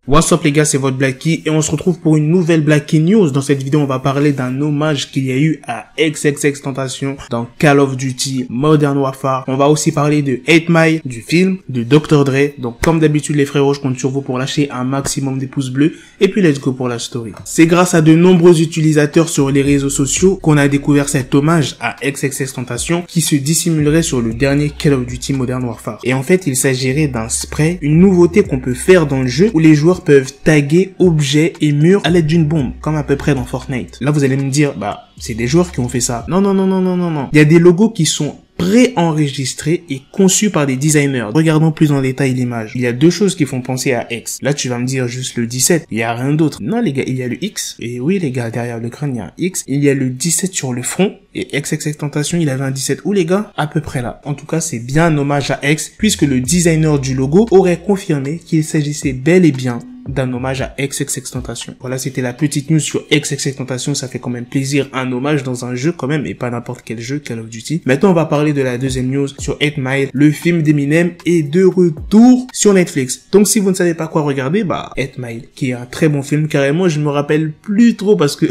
What's up les gars, c'est votre Blacky et on se retrouve pour une nouvelle Blacky News. Dans cette vidéo, on va parler d'un hommage qu'il y a eu à XXXTentacion dans Call of Duty Modern Warfare. On va aussi parler de 8 Mile, du film, de Dr. Dre. Donc comme d'habitude les frérots, je compte sur vous pour lâcher un maximum de pouces bleus et puis let's go pour la story. C'est grâce à de nombreux utilisateurs sur les réseaux sociaux qu'on a découvert cet hommage à XXXTentacion qui se dissimulerait sur le dernier Call of Duty Modern Warfare. Et en fait, il s'agirait d'un spray, une nouveauté qu'on peut faire dans le jeu où les joueurs peuvent taguer objets et murs à l'aide d'une bombe, comme à peu près dans Fortnite. Là, vous allez me dire, c'est des joueurs qui ont fait ça. Non. Il y a des logos qui sont pré-enregistrés et conçus par des designers. Regardons plus en détail l'image. Il y a deux choses qui font penser à X. Là, tu vas me dire juste le 17. Il y a rien d'autre. Non, les gars, il y a le X. Et oui, les gars, derrière le crâne, il y a un X. Il y a le 17 sur le front. Et XXXTentacion, il avait un 17. Où, les gars? À peu près là. En tout cas, c'est bien un hommage à X, puisque le designer du logo aurait confirmé qu'il s'agissait bel et bien d'un hommage à XXXTentacion. Voilà, c'était la petite news sur XXXTentacion. Ça fait quand même plaisir, un hommage dans un jeu quand même, et pas n'importe quel jeu, Call of Duty. Maintenant, on va parler de la deuxième news sur 8 Mile. Le film d'Eminem est de retour sur Netflix. Donc, si vous ne savez pas quoi regarder, 8 Mile, qui est un très bon film. Carrément, je me rappelle plus trop parce que,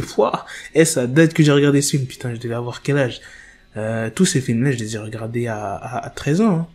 ça date que j'ai regardé ce film. Putain, je devais avoir quel âge? Tous ces films-là, je les ai regardés à 13 ans, hein.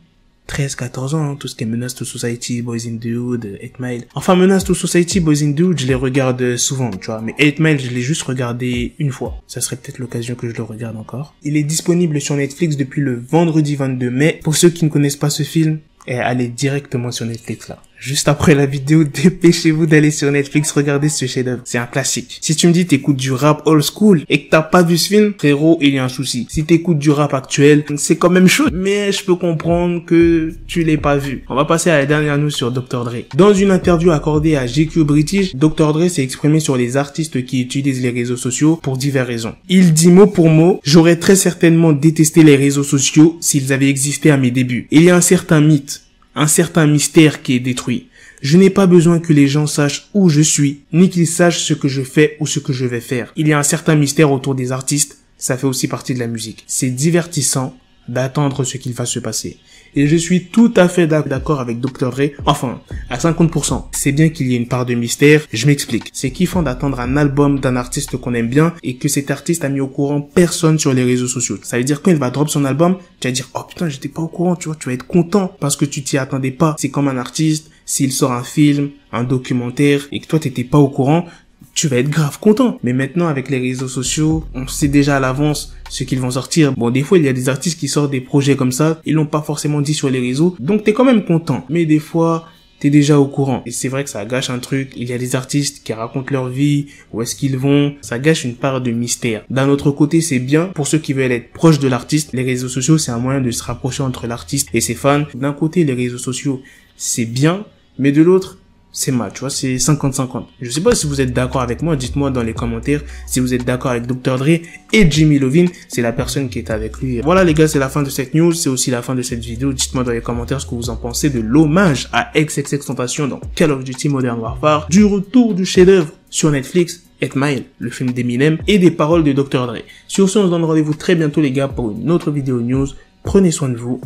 13, 14 ans, tout ce qui est Menace to Society, Boys in the Hood, 8 Mile. Enfin, Menace to Society, Boys in the Hood, je les regarde souvent, tu vois. Mais 8 Mile, je l'ai juste regardé une fois. Ça serait peut-être l'occasion que je le regarde encore. Il est disponible sur Netflix depuis le vendredi 22 mai. Pour ceux qui ne connaissent pas ce film, allez directement sur Netflix là. Juste après la vidéo, dépêchez-vous d'aller sur Netflix regarder ce chef-d'œuvre. C'est un classique. Si tu me dis t'écoutes du rap old school et que t'as pas vu ce film, frérot, il y a un souci. Si t'écoutes du rap actuel, c'est quand même chaud. Mais je peux comprendre que tu l'aies pas vu. On va passer à la dernière news sur Dr. Dre. Dans une interview accordée à GQ British, Dr. Dre s'est exprimé sur les artistes qui utilisent les réseaux sociaux pour diverses raisons. Il dit mot pour mot: j'aurais très certainement détesté les réseaux sociaux s'ils avaient existé à mes débuts. Il y a un certain mythe, un certain mystère qui est détruit. Je n'ai pas besoin que les gens sachent où je suis, ni qu'ils sachent ce que je fais ou ce que je vais faire. Il y a un certain mystère autour des artistes, ça fait aussi partie de la musique. C'est divertissant d'attendre ce qu'il va se passer. Et je suis tout à fait d'accord avec Dr. Dre, enfin, à 50%. C'est bien qu'il y ait une part de mystère, je m'explique. C'est kiffant d'attendre un album d'un artiste qu'on aime bien et que cet artiste a mis au courant personne sur les réseaux sociaux. Ça veut dire quand il va drop son album, tu vas dire, oh putain, j'étais pas au courant, tu vois, tu vas être content parce que tu t'y attendais pas. C'est comme un artiste, s'il sort un film, un documentaire et que toi t'étais pas au courant, tu vas être grave content. Mais maintenant, avec les réseaux sociaux, on sait déjà à l'avance ce qu'ils vont sortir. Bon, des fois, il y a des artistes qui sortent des projets comme ça, ils l'ont pas forcément dit sur les réseaux, donc t'es quand même content. Mais des fois, t'es déjà au courant. Et c'est vrai que ça gâche un truc. Il y a des artistes qui racontent leur vie, où est-ce qu'ils vont. Ça gâche une part de mystère. D'un autre côté, c'est bien pour ceux qui veulent être proches de l'artiste. Les réseaux sociaux, c'est un moyen de se rapprocher entre l'artiste et ses fans. D'un côté, les réseaux sociaux, c'est bien, mais de l'autre, c'est mal, tu vois, c'est 50-50. Je sais pas si vous êtes d'accord avec moi, dites-moi dans les commentaires si vous êtes d'accord avec Dr. Dre et Jimmy Iovine, c'est la personne qui est avec lui. Voilà les gars, c'est la fin de cette news, c'est aussi la fin de cette vidéo. Dites-moi dans les commentaires ce que vous en pensez de l'hommage à XXXTentacion dans Call of Duty Modern Warfare, du retour du chef-d'œuvre sur Netflix, 8 Mile, le film d'Eminem, et des paroles de Dr. Dre. Sur ce, on se donne rendez-vous très bientôt les gars pour une autre vidéo news. Prenez soin de vous.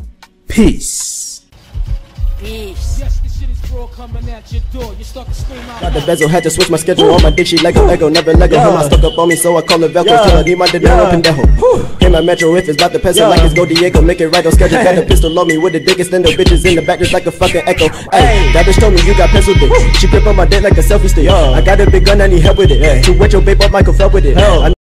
Peace. Got the bezel, had to switch my schedule on my dick, she Lego, never Lego. Him, I stuck up on me, so I call it Velcro. Till I need my dinero pendejo. Hit my metro if it's about the peso, like it's go Diego, make it right on schedule. Got a pistol on me with the dick, extend the bitches in the back just like a fucking echo. Ay, that bitch told me you got pencil dick. She grip on my dick like a selfie stick. I got a big gun, I need help with it. To wet your babe up, Michael fell with it.